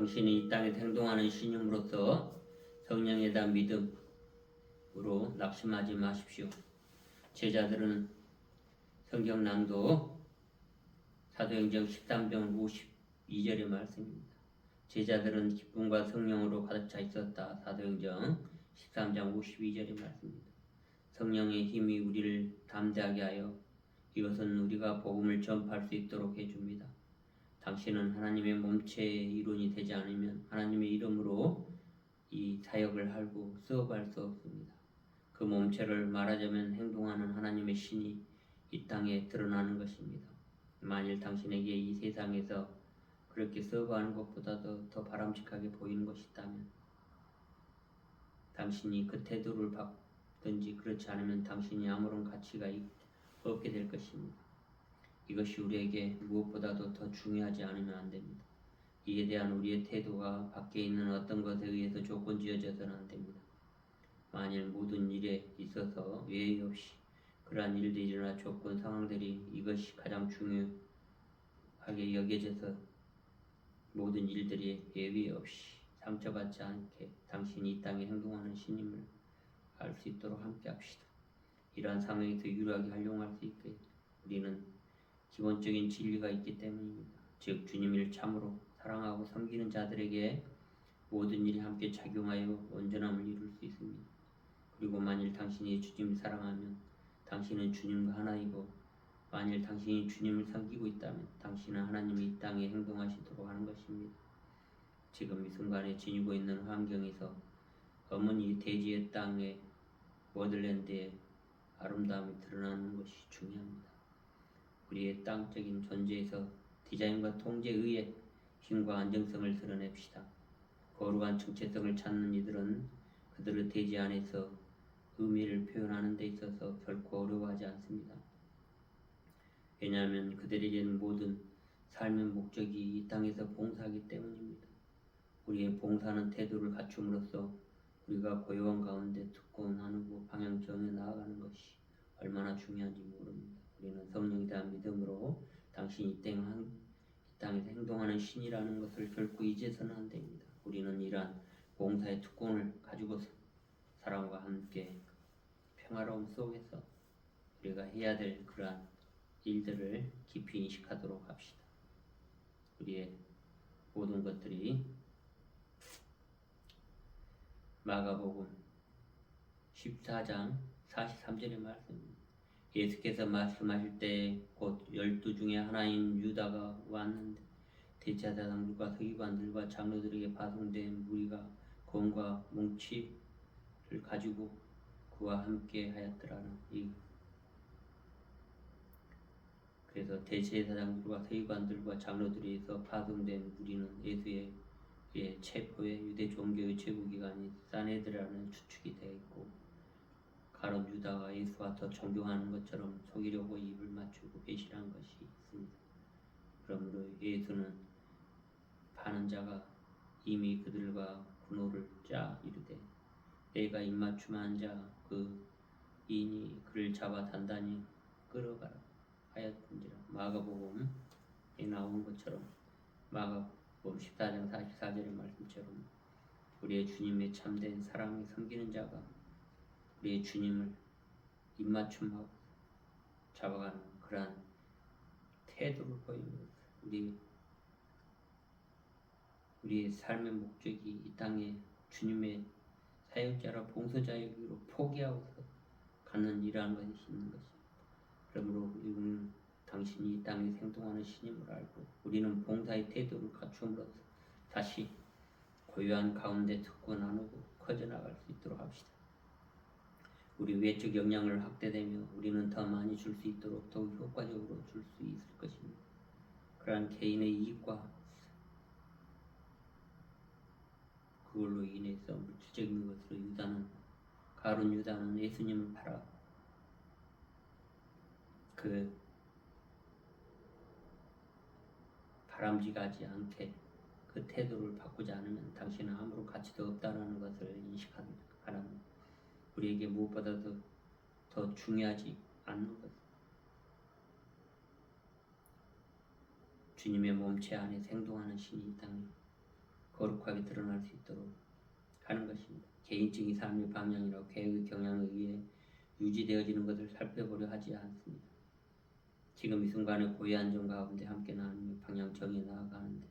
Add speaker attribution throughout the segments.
Speaker 1: 당신이 이 땅에 행동하는 신임으로써 성령에 대한 믿음으로 낙심하지 마십시오. 제자들은 성경 낭독 사도행전 13장 52절의 말씀입니다. 제자들은 기쁨과 성령으로 가득 차 있었다. 사도행전 13장 52절의 말씀입니다. 성령의 힘이 우리를 담대하게 하여 이것은 우리가 복음을 전파할 수 있도록 해줍니다. 당신은 하나님의 몸체의 이론이 되지 않으면 하나님의 이름으로 이 사역을 하고 수업할 수 없습니다. 그 몸체를 말하자면 행동하는 하나님의 신이 이 땅에 드러나는 것입니다. 만일 당신에게 이 세상에서 그렇게 수업하는 것보다도 더 바람직하게 보이는 것이 있다면 당신이 그 태도를 바꾸든지 그렇지 않으면 당신이 아무런 가치가 없게 될 것입니다. 이것이 우리에게 무엇보다도 더 중요하지 않으면 안 됩니다. 이에 대한 우리의 태도가 밖에 있는 어떤 것에 의해서 조건지어져서는 안 됩니다. 만일 모든 일에 있어서 예의 없이 그러한 일들이나 조건 상황들이 이것이 가장 중요하게 여겨져서 모든 일들이 예의 없이 상처받지 않게 당신이 이 땅에 행동하는 신임을 알 수 있도록 함께 합시다. 이러한 상황에서 유일하게 활용할 수 있게 우리는 기본적인 진리가 있기 때문입니다. 즉 주님을 참으로 사랑하고 섬기는 자들에게 모든 일이 함께 작용하여 온전함을 이룰 수 있습니다. 그리고 만일 당신이 주님을 사랑하면 당신은 주님과 하나이고 만일 당신이 주님을 섬기고 있다면 당신은 하나님이 이 땅에 행동하시도록 하는 것입니다. 지금 이 순간에 지니고 있는 환경에서 어머니 대지의 땅에 워들랜드의 아름다움이 드러나는 것이 중요합니다. 우리의 땅적인 존재에서 디자인과 통제에 의해 힘과 안정성을 드러냅시다. 거룩한 정체성을 찾는 이들은 그들의 대지 안에서 의미를 표현하는 데 있어서 결코 어려워하지 않습니다. 왜냐하면 그들에게는 모든 삶의 목적이 이 땅에서 봉사하기 때문입니다. 우리의 봉사하는 태도를 갖춤으로써 우리가 고요한 가운데 듣고 나누고 방향 정해 나아가는 것이 얼마나 중요한지 모릅니다. 우리는 성령에 대한 믿음으로 당신이 이 땅에서 행동하는 신이라는 것을 결코 잊어서는 안 됩니다. 우리는 이러한 봉사의 특권을 가지고서 사랑과 함께 평화로움 속에서 우리가 해야 될 그러한 일들을 깊이 인식하도록 합시다. 우리의 모든 것들이 마가복음 14장 43절의 말씀입니다. 예수께서 말씀하실 때 곧 12 중에 하나인 유다가 왔는데 대제사장들과 서기관들과 장로들에게 파송된 무리가 검과 뭉치를 가지고 그와 함께 하였더라는 그래서 대제사장들과 서기관들과 장로들에서 파송된 무리는 예수의 체포에 유대 종교의 최고기관인 산헤드린이라는 추측이 되어 있고 가룟 유다가 예수와 더 존경하는 것처럼 속이려고 입을 맞추고 배신한 것이 있습니다. 그러므로 예수는 파는 자가 이미 그들과 군호를 짜 이르되 내가 입맞춤한 자 그 이인이 그를 잡아 단단히 끌어가라 하였던지라. 마가복음에 나온 것처럼 마가복음 14장 44절의 말씀처럼 우리의 주님의 참된 사랑에 섬기는 자가 우리의 주님을 입맞춤하고 잡아가는 그러한 태도를 보이면서 우리의 삶의 목적이 이 땅에 주님의 사역자라 봉사자이기로 포기하고서 가는 일하는 것이 있는 것입니다. 그러므로 우리는 당신이 이 땅에 행동하는 신임을 알고 우리는 봉사의 태도를 갖춤으로써 다시 고요한 가운데 듣고 나누고 커져나갈 수 있도록 합시다. 우리 외적 역량을 확대되며 우리는 더 많이 줄 수 있도록 더욱 효과적으로 줄 수 있을 것입니다. 그러한 개인의 이익과 그걸로 인해서 물질적인 것으로 가룟 유다는 예수님을 팔아 그 바람직하지 않게 그 태도를 바꾸지 않으면 당신은 아무런 가치도 없다는 것을 인식하는 우리에게 무엇보다도 더 중요하지 않는 것 주님의 몸체 안에 행동하는 신이 이 땅에 거룩하게 드러날 수 있도록 하는 것입니다. 개인적인 삶의 방향이나 계획의 경향에 의해 유지되어지는 것을 살펴보려 하지 않습니다. 지금 이 순간의 고유 안정 가운데 함께 나누며 방향 정해 나아가는데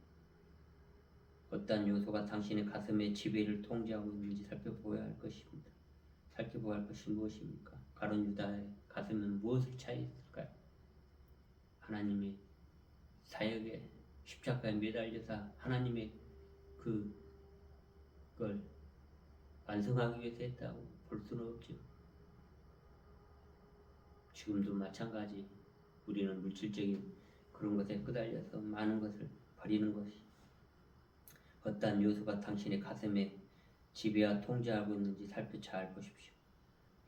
Speaker 1: 어떠한 요소가 당신의 가슴의 지배를 통제하고 있는지 살펴보아야 할 것입니다. 살펴보아야 할 것이 무엇입니까? 가룟 유다의 가슴은 무엇을 차있을까요? 하나님의 사역에 십자가에 매달려서 하나님의 그걸 완성하기 위해서 했다고 볼 수는 없죠. 지금도 마찬가지 우리는 물질적인 그런 것에 끄달려서 많은 것을 버리는 것이 어떠한 요소가 당신의 가슴에 지배와 통제하고 있는지 살펴잘 보십시오.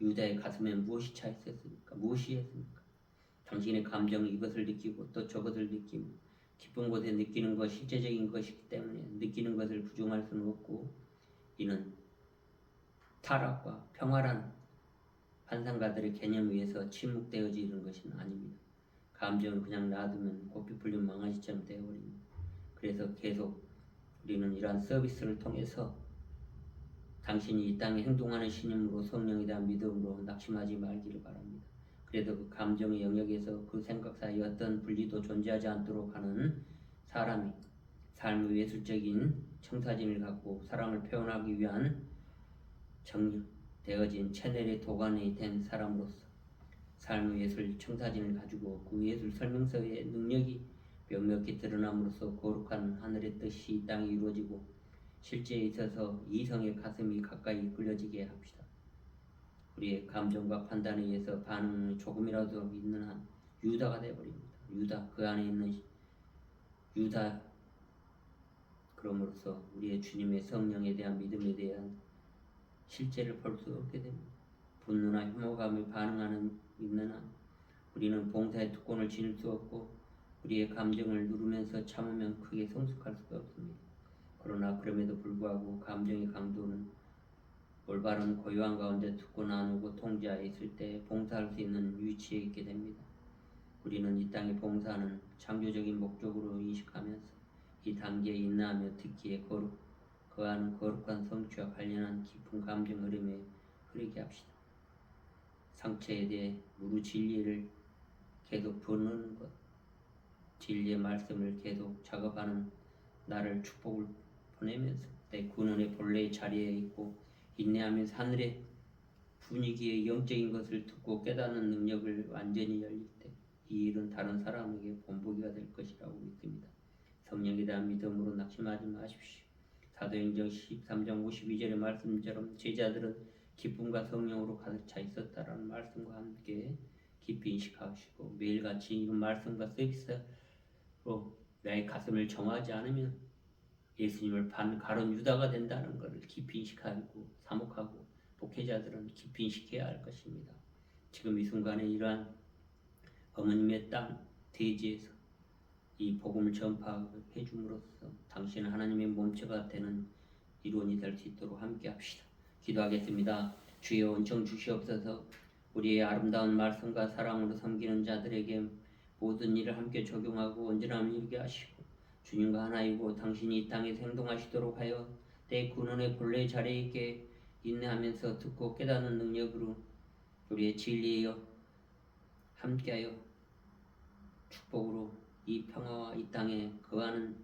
Speaker 1: 유다의 가슴에 무엇이 차 있었습니까? 무엇이 했습니까? 당신의 감정이 이것을 느끼고 또 저것을 느끼고 기쁜 곳에 느끼는 것이 실제적인 것이기 때문에 느끼는 것을 부정할 수는 없고 이는 타락과 평화란 판상가들의 개념 위에서 침묵되어지는 것은 아닙니다. 감정을 그냥 놔두면 고삐 풀린 망아지처럼 되어버립니다. 그래서 계속 우리는 이러한 서비스를 통해서 당신이 이 땅에 행동하는 신임으로 성령에 대한 믿음으로 낙심하지 말기를 바랍니다. 그래도 그 감정의 영역에서 그 생각 사이에 어떤 분리도 존재하지 않도록 하는 사람이 삶의 예술적인 청사진을 갖고 사랑을 표현하기 위한 정립되어진 채널의 도관이 된 사람으로서 삶의 예술 청사진을 가지고 그 예술 설명서의 능력이 명확히 드러남으로써 거룩한 하늘의 뜻이 이 땅에 이루어지고 실제에 있어서 이성의 가슴이 가까이 이끌려지게 합시다. 우리의 감정과 판단에 의해서 반응이 조금이라도 있는 한 유다가 되어버립니다. 유다, 그 안에 있는 유다, 그럼으로써 우리의 주님의 성령에 대한 믿음에 대한 실제를 볼 수 없게 됩니다. 분노나 혐오감에 반응하는 있는 한 우리는 봉사의 특권을 지닐 수 없고 우리의 감정을 누르면서 참으면 크게 성숙할 수가 없습니다. 그러나 그럼에도 불구하고 감정의 강도는 올바른 고요한 가운데 듣고 나누고 통제하에 있을 때 봉사할 수 있는 위치에 있게 됩니다. 우리는 이 땅에 봉사하는 창조적인 목적으로 인식하면서 이 단계에 인내하며 듣기에 거하는 거룩한 성취와 관련한 깊은 감정 흐름에 흐르게 합시다. 상처에 대해 무루 진리를 계속 보는 것, 진리의 말씀을 계속 작업하는 나를 축복을 보내면서 내 근원의 본래의 자리에 있고 인내하면서 하늘의 분위기의 영적인 것을 듣고 깨닫는 능력을 완전히 열릴 때 이 일은 다른 사람에게 본보기가 될 것이라고 믿습니다. 성령에 대한 믿음으로 낙심하지 마십시오. 사도행전 13장 52절의 말씀처럼 제자들은 기쁨과 성령으로 가득 차 있었다라는 말씀과 함께 깊이 인식하시고 매일같이 이런 말씀과 서비스로 나의 가슴을 정하지 않으면 예수님을 반 가론 유다가 된다는 것을 깊이 인식하고 사목하고 목회자들은 깊이 인식해야 할 것입니다. 지금 이 순간에 이러한 어머님의 땅 대지에서 이 복음을 전파해 줌으로써 당신은 하나님의 몸체가 되는 이론이 될 수 있도록 함께 합시다. 기도하겠습니다. 주여 은총 주시옵소서. 우리의 아름다운 말씀과 사랑으로 섬기는 자들에게 모든 일을 함께 적용하고 온전함을 이루게 하시고 주님과 하나이고 당신이 이 땅에서 행동하시도록 하여 내 근원의 본래의 자리에 있게 인내하면서 듣고 깨닫는 능력으로 우리의 진리여 함께하여 축복으로 이 평화와 이 땅에 거하는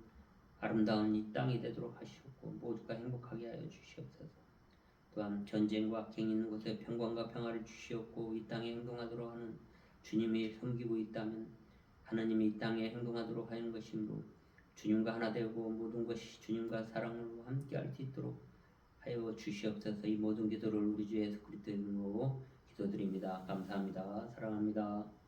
Speaker 1: 아름다운 이 땅이 되도록 하시옵고 모두가 행복하게 하여 주시옵소서. 또한 전쟁과 악행 있는 곳에 평강과 평화를 주시옵고 이 땅에 행동하도록 하는 주님이 섬기고 있다면 하나님이 이 땅에 행동하도록 하는 것이므로 주님과 하나 되고 모든 것이 주님과 사랑으로 함께할 수 있도록 하여 주시옵소서. 이 모든 기도를 우리 주 예수 그리스도 이름으로 기도드립니다. 감사합니다. 사랑합니다.